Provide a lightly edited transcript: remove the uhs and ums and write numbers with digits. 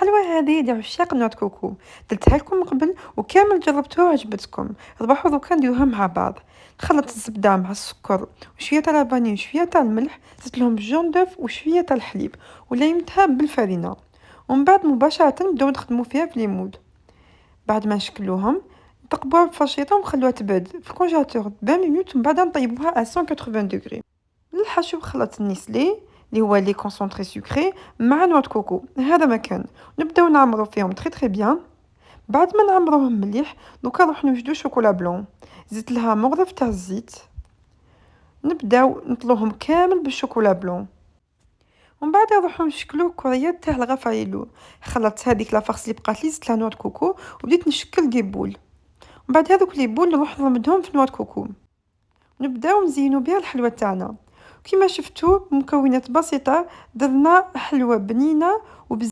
الحلوى هذه لعشاق نوع كوكو، درتها لكم قبل وكامل جربتوها وعجبتكم. صباحو دوكا نديروها مع بعض. نخلط الزبدة مع السكر وشوية تاع لافاني وشوية تاع الملح، زدت لهم جون دوف وشوية تاع الحليب وليمتها بالفرينة، ومن بعد مباشرة نبداو نخدمو فيها في ليمود. بعد ما نشكلوهم نثقبوها بالفرشيطة ونخلوها تبرد في الكونجيلاتور 20 مينوت، ومن بعد نطيبوها على 180 دوغري. للحشو خلطت النسلي اللي هو لي كونسونطري سكري مع نوع كوكو، هذا ما كان. نبداو نعمرو فيهم تري بيان. بعد ما نعمروهم مليح دوكا نروح نوجدو شوكولا بلون، زدت لها مغرف تاع الزيت، نبداو نطلوهم كامل بالشوكولا بلون، ومن بعد نروحو نشكلو كريات تاع الغفايلو. خلطت هذيك لافارس اللي بقات لي، زدت لها نوع كوكو وبديت نشكل دي بول، ومن بعد هذوك لي بول نروح نضمدهم في نوع كوكو، نبداو نزينو بها الحلوى تاعنا. كيما شفتوا مكونات بسيطة درنا حلوى بنينة وبز